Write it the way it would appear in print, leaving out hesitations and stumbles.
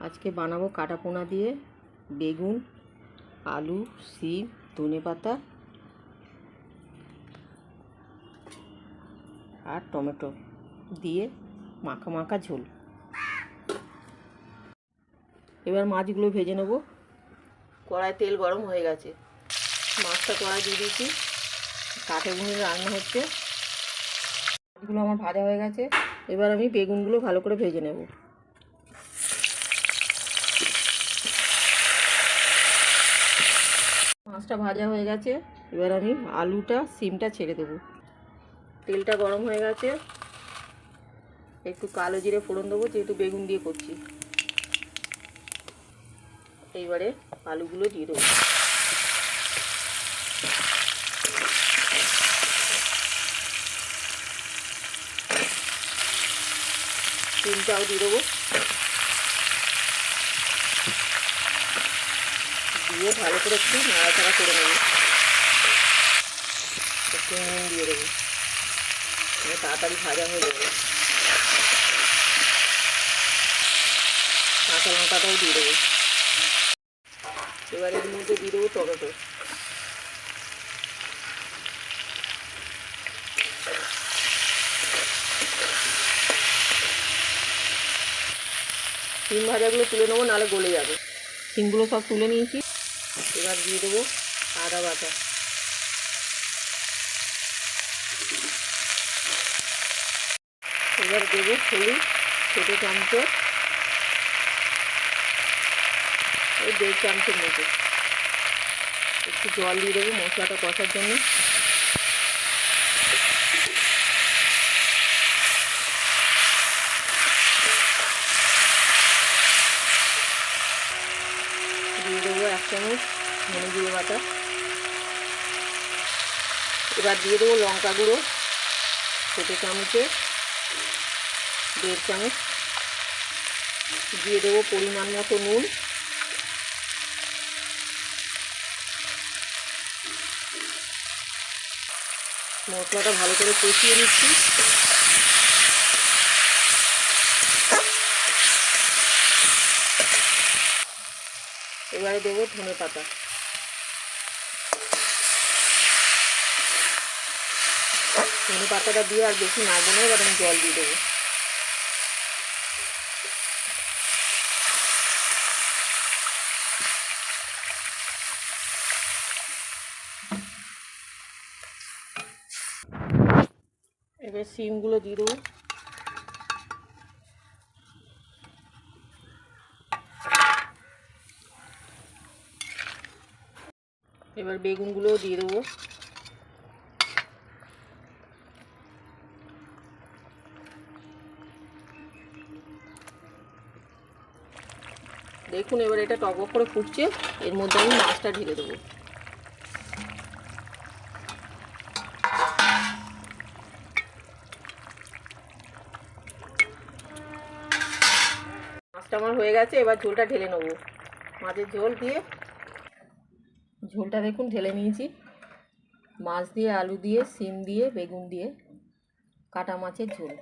আজকে বানাবো কাটা পোনা দিয়ে বেগুন, আলু, শিম, ধনেপাতা আর টমেটো দিয়ে মাখা মাখা ঝোল। এবার মাছগুলো ভেজে নেব। কড়ায় তেল গরম হয়ে গেছে, মাছটা কড়ায় দিয়ে দিয়েছি। কাঠে গুঁড়ে রান্না হচ্ছে। মাছগুলো আমার ভাজা হয়ে গেছে। এবার আমি বেগুনগুলো ভালো করে ভেজে নেব। মাছটা ভাজা হয়ে গেছে। এবার আমি আলুটা সিমটা ছেড়ে দেব। তেলটা গরম হয়ে গেছে, একটু কালো জিরে ফোড়ন দেবো, যেহেতু বেগুন দিয়ে করছি। এইবারে আলুগুলো দিয়ে দেবো। সিমটাও দিয়ে দেবো, দিয়ে ভালো করে একটু নাড়াচাড়া করে নেব। একটু নুন দিয়ে দেবো, তাড়াতাড়ি ভাজা হয়ে যাবে। কাঁচা লঙ্কাটাও দিয়ে দেবো। এবার এর মধ্যে দিয়ে দেবো টমেটো। সিম ভাজাগুলো তুলে নেবো, নাহলে গলে যাবে। সিমগুলো সব তুলে নিয়েছি। এবার দিয়ে দেবো আদা বাটা। এবার দেবো হলুদ ছোটো চামচে, ওই 1.5 চামচের মতো। একটু জল দিয়ে দেবো মশলাটা কষার জন্য। দিয়ে দেবো 1 চামচ ধনে জিরে বাটা। এবার দিয়ে দেবো লঙ্কা গুঁড়ো ছোটো চামচে 1.5 চামচ। দিয়ে দেবো পরিমাণ মতো নুন। মশলাটা ভালো করে কষিয়ে নিচ্ছি। এবারে দেবো ধনেপাতা। ধনেপাতাটা দিয়ে আর বেশি নাড়বো না, এবার আমি জল দিয়ে দেবো। এবার শিমগুলো দিয়ে দেবো। এবার বেগুনগুলোও দিয়ে দেবো। দেখুন এবার এটা টকবক করে ফুটছে। এর মধ্যে আমি মাছটা ঢেলে দেবো। মাছটা আমার হয়ে গেছে, এবার ঝোলটা ঢেলে নেবো। মাছের ঝোল দিয়ে ঝোলটা দেখুন ঢেলে নিয়েছি। মাছ দিয়ে, আলু দিয়ে, শিম দিয়ে, বেগুন দিয়ে কাটা মাছের ঝোল।